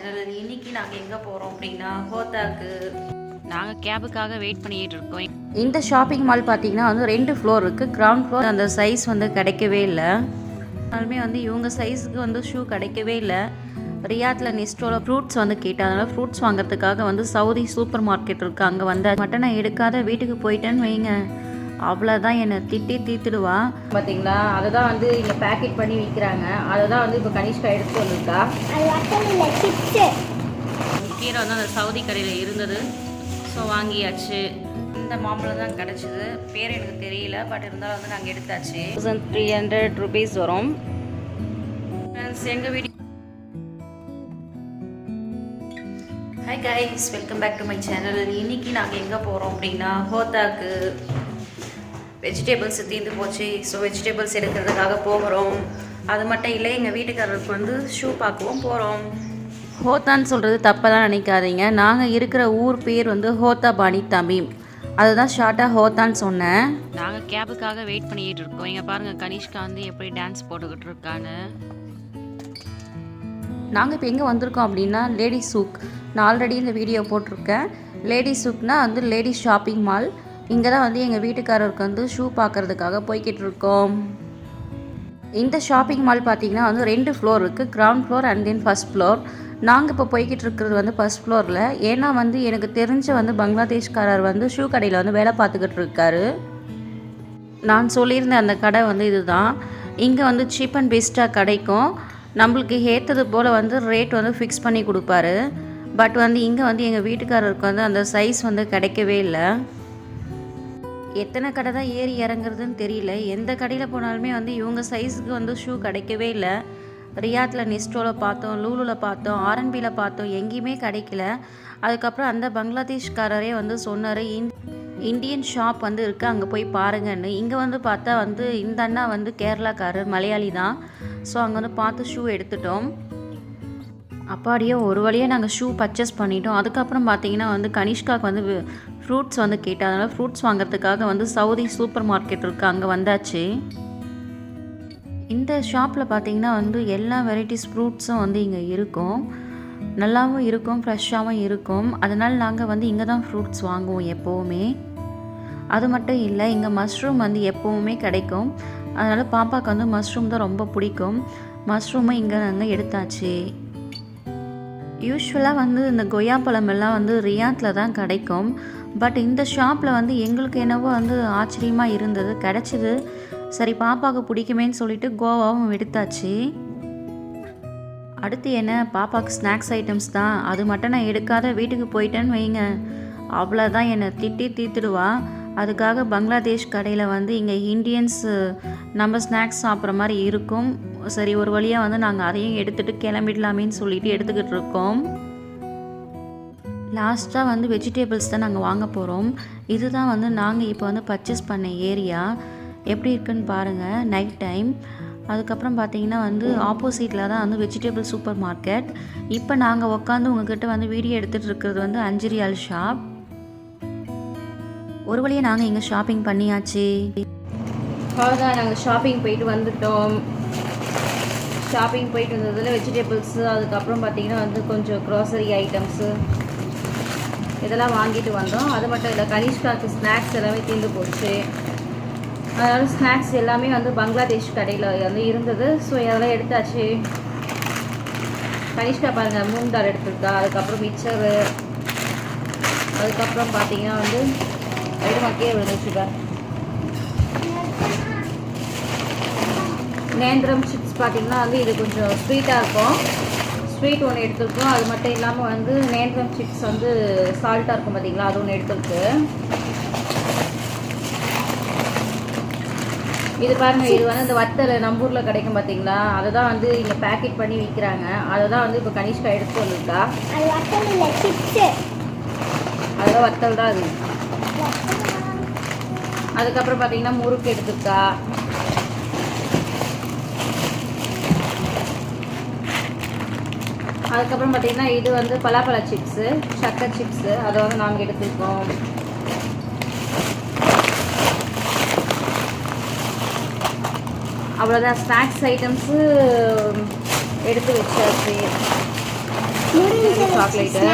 Channel. இன்னைக்கு நாங்கள் எங்கே போகிறோம் அப்படின்னா ஹோத்தாக்கு நாங்கள் கேபுக்காக வெயிட் பண்ணிகிட்டு இருக்கோம். இந்த ஷாப்பிங் மால் பார்த்தீங்கன்னா வந்து 2 ஃப்ளோர் இருக்குது. கிரவுண்ட் ஃப்ளோர் அந்த சைஸ் வந்து கிடைக்கவே இல்லை. அதனாலுமே வந்து இவங்க சைஸுக்கு வந்து ஷூ கிடைக்கவே இல்லை. ரியாத்தில் நெஸ்டோவில் ஃப்ரூட்ஸ் வந்து கேட்டேன். அதனால் ஃப்ரூட்ஸ் வாங்குறதுக்காக வந்து சவுதி சூப்பர் மார்க்கெட் இருக்குது, அங்கே வந்து மட்டும் நான் எடுக்காத வீட்டுக்கு போயிட்டேன்னு வைங்க, அவ்வளோதான் என்னை திட்டி தீத்துடுவா. பார்த்தீங்களா, அதை தான் வந்து இங்கே பேக்கெட் பண்ணி விற்கிறாங்க. அதை தான் வந்து இப்போ கனிஷ்கா எடுத்து வந்துருக்கா. கீரை வந்து அந்த சவுதி கடையில் இருந்தது, ஸோ வாங்கியாச்சு. இந்த மாம்பழம் தான் கிடச்சிது, பேர் எனக்கு தெரியல, பட் இருந்தாலும் வந்து நாங்கள் எடுத்தாச்சு. 1300 rupees வரும். எங்கள் வீடு. Hi guys, welcome back to my channel. இன்றைக்கி நாங்கள் எங்கே போகிறோம் அப்படின்னா ஹோத்தாக்கு. வெஜிடபிள்ஸ் தீர்ந்து போச்சு, ஸோ வெஜிடபிள்ஸ் எடுக்கிறதுக்காக போகிறோம். அது மட்டும் இல்லை, எங்கள் வீட்டுக்காரருக்கு வந்து ஷூ பார்க்கவும் போகிறோம். ஹோத்தான்னு சொல்கிறது தப்பெல்லாம் நினைக்காதீங்க. நாங்கள் இருக்கிற ஊர் பேர் வந்து ஹோத்தா பானி தமீம், அதுதான் ஷார்ட்டாக ஹோத்தான்னு சொன்னேன். நாங்கள் கேபுக்காக வெயிட் பண்ணிக்கிட்டு இருக்கோம். இங்கே பாருங்கள், கனிஷ்கா வந்து எப்படி டான்ஸ் போட்டுக்கிட்டு இருக்கான்னு. நாங்கள் இப்போ எங்கே வந்திருக்கோம் அப்படின்னா லேடிஸ் சூக். நான் ஆல்ரெடி இந்த வீடியோ போட்டிருக்கேன். லேடிஸ் சூக்னால் வந்து லேடிஸ் ஷாப்பிங் மால். இங்கே தான் வந்து எங்கள் வீட்டுக்காரருக்கு வந்து ஷூ பார்க்குறதுக்காக போய்கிட்டு இருக்கோம். இந்த ஷாப்பிங் மால் பார்த்திங்கன்னா வந்து 2 ஃப்ளோர் இருக்குது. Ground floor and then first floor. நாங்கள் இப்போ போய்கிட்டு இருக்கிறது வந்து ஃபஸ்ட் ஃப்ளோரில். ஏன்னா வந்து எனக்கு தெரிஞ்ச வந்து பங்களாதேஷ்காரர் வந்து ஷூ கடையில் வந்து வேலை பார்த்துக்கிட்டு இருக்காரு. நான் சொல்லியிருந்த அந்த கடை வந்து இதுதான். இங்கே வந்து சீப் அண்ட் பெஸ்ட்டாக கிடைக்கும். நம்மளுக்கு ஏற்றது போல் வந்து ரேட் வந்து ஃபிக்ஸ் பண்ணி கொடுப்பாரு. பட் வந்து இங்கே வந்து எங்கள் வீட்டுக்காரருக்கு வந்து அந்த சைஸ் வந்து கிடைக்கவே இல்லை. எத்தனை கடை தான் ஏறி இறங்குறதுன்னு தெரியல. எந்த கடையில் போனாலுமே வந்து இவங்க சைஸுக்கு வந்து ஷூ கிடைக்கவே இல்லை. ரியாத்தில் நெஸ்டோவில் பார்த்தோம், லூலுவில் பார்த்தோம், ஆர்என்பியில் பார்த்தோம், எங்கேயுமே கிடைக்கல. அதுக்கப்புறம் அந்த பங்களாதேஷ்காரரே வந்து சொன்னார், இந்தியன் ஷாப் வந்து இருக்குது, அங்கே போய் பாருங்கன்னு. இங்கே வந்து பார்த்தா வந்து இந்த அண்ணா வந்து கேரளாக்காரர், மலையாளி தான். ஸோ அங்கே வந்து பார்த்து ஷூ எடுத்துட்டோம். அப்பாடியே ஒரு வழியாக நாங்கள் ஷூ பர்ச்சேஸ் பண்ணிட்டோம். அதுக்கப்புறம் பார்த்தீங்கன்னா வந்து கனிஷ்காவுக்கு வந்து ஃப்ரூட்ஸ் வந்து கேட்டால், அதனால் ஃப்ரூட்ஸ் வாங்குறதுக்காக வந்து சவுதி சூப்பர் மார்க்கெட் இருக்குது, அங்கே வந்தாச்சு. இந்த ஷாப்பில் பார்த்தீங்கன்னா வந்து எல்லா வெரைட்டிஸ் ஃப்ரூட்ஸும் வந்து இங்கே இருக்கும். நல்லாவும் இருக்கும், ஃப்ரெஷ்ஷாகவும் இருக்கும். அதனால் நாங்கள் வந்து இங்கே தான் ஃப்ரூட்ஸ் வாங்குவோம் எப்போவுமே. அது மட்டும் இல்லை, இங்கே மஷ்ரூம் வந்து எப்போவுமே கிடைக்கும். அதனால் பாப்பாவுக்கு வந்து மஷ்ரூம் தான் ரொம்ப பிடிக்கும். மஷ்ரூமும் இங்கே நாங்கள் எடுத்தாச்சு. யூஸ்வலாக வந்து இந்த கொய்யாப்பழம் எல்லாம் வந்து ரியாத்தில் தான் கிடைக்கும். பட் இந்த ஷாப்பில் வந்து எங்களுக்கு என்னவோ வந்து ஆச்சரியமாக இருந்தது, கிடச்சிது. சரி, பாப்பாவுக்கு பிடிக்குமேன்னு சொல்லிட்டு கோவாவும் எடுத்தாச்சு. அடுத்து என்ன, பாப்பாவுக்கு ஸ்நாக்ஸ் ஐட்டம்ஸ் தான். அது மட்டும் நான் எடுக்காத வீட்டுக்கு போயிட்டேன்னு வைங்க, அவ்வளோதான் என்னை திட்டி தீத்துடுவா. அதுக்காக பங்களாதேஷ் கடையில் வந்து இங்கே இண்டியன்ஸ் நம்ம ஸ்நாக்ஸ் சாப்பிட்ற மாதிரி இருக்கும். சரி, ஒரு வழியாக வந்து நாங்கள் அதையும் எடுத்துகிட்டு கிளம்பிடலாமேன்னு சொல்லிட்டு எடுத்துக்கிட்டு இருக்கோம். லாஸ்ட்டாக வந்து வெஜிடபிள்ஸ் தான் நாங்கள் வாங்க போகிறோம். இதுதான் வந்து நாங்கள் இப்போ வந்து பர்ச்சேஸ் பண்ண ஏரியா. எப்படி இருக்குன்னு பாருங்கள், நைட் டைம். அதுக்கப்புறம் பார்த்தீங்கன்னா வந்து ஆப்போசிட்டில் தான் வந்து வெஜிடபிள் சூப்பர் மார்க்கெட். இப்போ நாங்கள் உட்காந்து உங்ககிட்ட வந்து வீடியோ எடுத்துகிட்டு இருக்கிறது வந்து 5 ரியால் ஷாப். ஒரு வழியாக நாங்கள் இங்கே ஷாப்பிங் பண்ணியாச்சு. அவ்வளோதான், நாங்கள் ஷாப்பிங் போயிட்டு வந்துட்டோம். ஷாப்பிங் போயிட்டு வந்ததில் வெஜிடபிள்ஸு, அதுக்கப்புறம் பார்த்திங்கன்னா வந்து கொஞ்சம் க்ராசரி ஐட்டம்ஸு இதெல்லாம் வாங்கிட்டு வந்தோம். அது மட்டும் இல்லை, கனிஷ்காவுக்கு ஸ்நாக்ஸ் எல்லாமே தீர்ந்து போச்சு. அதனால் ஸ்நாக்ஸ் எல்லாமே வந்து பங்களாதேஷ் கடையில் வந்து இருந்தது. ஸோ அதெல்லாம் எடுத்தாச்சு. கனிஷ்கா பாருங்கள், மூங் தால் எடுத்துருக்கா. அதுக்கப்புறம் மிக்சரு, அதுக்கப்புறம் பார்த்தீங்கன்னா வந்து மக்கே விழுந்துச்சுக்கா நேந்திரம் சிப்ஸ். பார்த்திங்கன்னா வந்து இது கொஞ்சம் ஸ்வீட்டாக இருக்கும். ஸ்வீட் ஒன்று எடுத்துருக்கோம். அது மட்டும் இல்லாமல் வந்து நேந்திரம் சிப்ஸ் வந்து சால்ட்டாக இருக்கும் பார்த்திங்களா, அது ஒன்று எடுத்துருக்கு. இது பாருங்கள், இது வந்து இந்த வத்தல் நம்ம ஊரில் கிடைக்கும் பார்த்தீங்களா, அதை தான் வந்து இங்கே பேக்கெட் பண்ணி விற்கிறாங்க. அதை தான் வந்து இப்போ கனிஷ்கா எடுத்து வந்துருக்கா. அதெல்லாம் வத்தல் தான் அது. அதுக்கப்புறம் பார்த்தீங்கன்னா முறுக்கு எடுத்துருக்கா. அதுக்கப்புறம் பார்த்தீங்கன்னா இது வந்து பலாப்பழ சிப்ஸு, சக்கரை சிப்ஸு, அதை வந்து நாங்கள் எடுத்துருக்கோம். அவ்வளோதான், ஸ்நாக்ஸ் ஐட்டம்ஸு எடுத்து வச்சாச்சு. Original chocolate.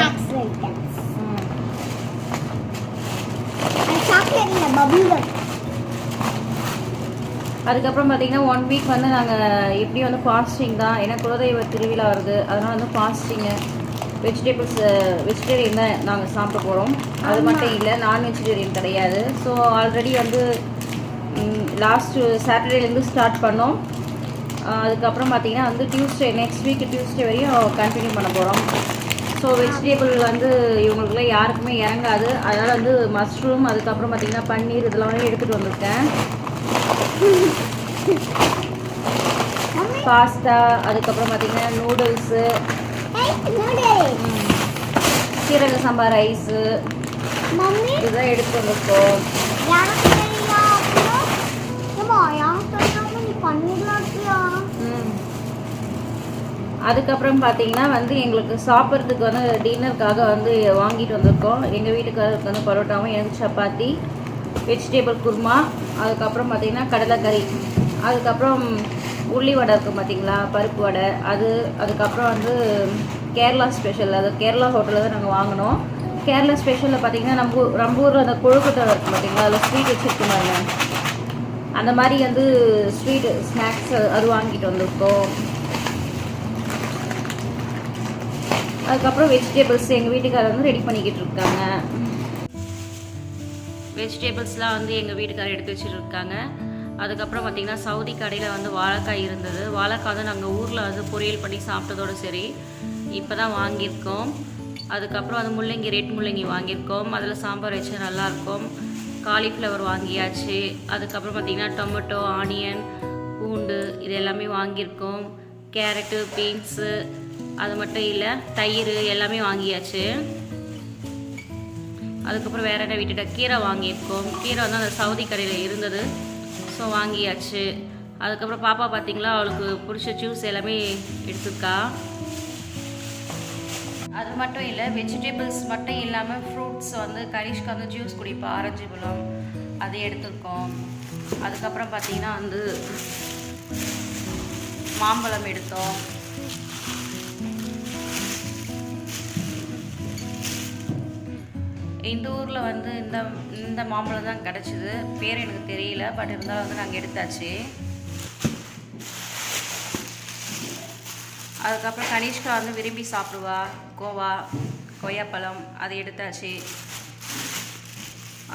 அதுக்கப்புறம் பார்த்தீங்கன்னா 1 வீக் வந்து நாங்கள் எப்படி வந்து ஃபாஸ்டிங் தான். ஏன்னா குலதெய்வ திருவிழா வருது, அதனால் வந்து ஃபாஸ்டிங்கு. வெஜிடேரியன் தான் நாங்கள் சாப்பிட போகிறோம். அது மட்டும் இல்லை, நான் வெஜிடேரியன் கிடையாது. ஸோ ஆல்ரெடி வந்து லாஸ்ட்டு சாட்டர்டேலேருந்து ஸ்டார்ட் பண்ணோம். அதுக்கப்புறம் பார்த்திங்கன்னா வந்து நெக்ஸ்ட் வீக் டியூஸ்டே வரையும் கண்டினியூ பண்ண போகிறோம். ஸோ வெஜிடேபிள் வந்து இவங்களுக்குலாம் யாருக்குமே இறங்காது. அதனால் வந்து மஷ்ரூம், அதுக்கப்புறம் பார்த்திங்கன்னா பன்னீர் இதெல்லாம் எடுத்துகிட்டு வந்திருக்கேன். பாஸ்தா, அதுக்கப்புறம் பார்த்திங்கன்னா நூடுல்ஸு, சீரக சம்பா ரைஸு இதெல்லாம் எடுத்து வந்திருக்கோம். அதுக்கப்புறம் பார்த்தீங்கன்னா வந்து எங்களுக்கு சாப்பிட்றதுக்கு வந்து டின்னருக்காக வந்து வாங்கிட்டு வந்திருக்கோம். எங்கள் வீட்டுக்காரருக்கு வந்து பரோட்டாவும், எனக்கு சப்பாத்தி, வெஜிடேபிள் குருமா, அதுக்கப்புறம் பார்த்திங்கன்னா கடலைக்கறி, அதுக்கப்புறம் உள்ளி வடை இருக்கும் பார்த்திங்களா, பருப்பு வடை அது. அதுக்கப்புறம் வந்து கேரளா ஸ்பெஷல், அது கேரளா ஹோட்டலில் தான் நாங்கள் வாங்கினோம். கேரளா ஸ்பெஷலில் பார்த்திங்கன்னா நம்ம ஊரில் அந்த கொழுக்கட்டை இருக்கும் பார்த்திங்களா, அதில் ஸ்வீட் வச்சுருக்கோங்க. அந்த மாதிரி வந்து ஸ்வீட் ஸ்நாக்ஸ் அது வாங்கிட்டு வந்திருக்கோம். அதுக்கப்புறம் வெஜிடேபிள்ஸ் எங்கள் வீட்டுக்காரர் வந்து ரெடி பண்ணிக்கிட்டு இருக்காங்க. வெஜிடேபிள்ஸ்லாம் வந்து எங்கள் வீட்டுக்காரர் எடுத்து வச்சுட்டு இருக்காங்க. அதுக்கப்புறம் பார்த்திங்கன்னா சவுதி கடையில் வந்து வாழைக்காய் இருந்தது. வாழைக்காய் வந்து நாங்கள் ஊரில் வந்து பொரியல் பண்ணி சாப்பிட்டதோடு சரி, இப்போ தான் வாங்கியிருக்கோம். அதுக்கப்புறம் வந்து ரெட் முள்ளங்கி வாங்கியிருக்கோம். அதில் சாம்பார் வச்சு நல்லாயிருக்கும். காலிஃப்ளவர் வாங்கியாச்சு. அதுக்கப்புறம் பார்த்திங்கன்னா டொமேட்டோ, ஆனியன், பூண்டு இது எல்லாமே வாங்கியிருக்கோம். கேரட்டு, பீன்ஸு, அது மட்டும் இல்லை தயிர் எல்லாமே வாங்கியாச்சு. அதுக்கப்புறம் வேறு என்ன விட்டுட்டேன், கீரை வாங்கியிருக்கோம். கீரை வந்து அந்த சவுதி கடையில் இருந்தது, ஸோ வாங்கியாச்சு. அதுக்கப்புறம் பாப்பா பார்த்திங்களா, அவளுக்கு பிடிச்ச ஜூஸ் எல்லாமே எடுத்துருக்கா. அது மட்டும் இல்லை, வெஜிடபிள்ஸ் மட்டும் இல்லாமல் ஃப்ரூட்ஸ் வந்து கனிஷ்க்கு வந்து ஜூஸ் குடிப்பா, ஆரஞ்சு பழம் அதை எடுத்துருக்கோம். அதுக்கப்புறம் பார்த்திங்கன்னா வந்து மாம்பழம் எடுத்தோம். இந்த ஊரில் வந்து இந்த மாம்பழம் தான் கிடச்சிது. பேர் எனக்கு தெரியல, பட் இருந்தாலும் வந்து நாங்கள் எடுத்தாச்சு. அதுக்கப்புறம் கனிஷ்கா வந்து விரும்பி சாப்பிடுவா கொய்யாப்பழம், அதை எடுத்தாச்சு.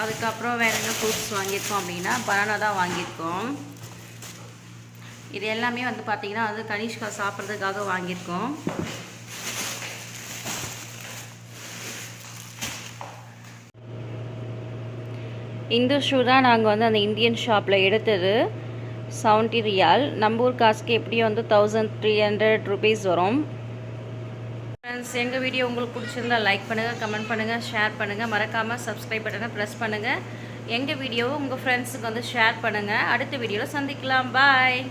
அதுக்கப்புறம் வேறு என்ன ஃப்ரூட்ஸ் வாங்கியிருக்கோம் அப்படின்னா பனானா தான் வாங்கியிருக்கோம். இது எல்லாமே வந்து பார்த்திங்கன்னா வந்து கனிஷ்கா சாப்பிட்றதுக்காக வாங்கியிருக்கோம். இந்த ஷூ தான் நாங்கள் வந்து அந்த இந்தியன் ஷாப்பில் எடுத்தது. 70 ரியால். நம்ம ஊர் காசுக்கு எப்படியும் வந்து 1300 ருபீஸ் வரும். ஃப்ரெண்ட்ஸ், எங்கள் வீடியோ உங்களுக்கு பிடிச்சிருந்தா லைக் பண்ணுங்கள், கமெண்ட் பண்ணுங்கள், ஷேர் பண்ணுங்கள். மறக்காமல் சப்ஸ்கிரைப் பட்டனை ப்ரெஸ் பண்ணுங்கள். எங்கள் வீடியோவை உங்கள் ஃப்ரெண்ட்ஸுக்கு வந்து ஷேர் பண்ணுங்கள். அடுத்த வீடியோவில் சந்திக்கலாம். பாய்.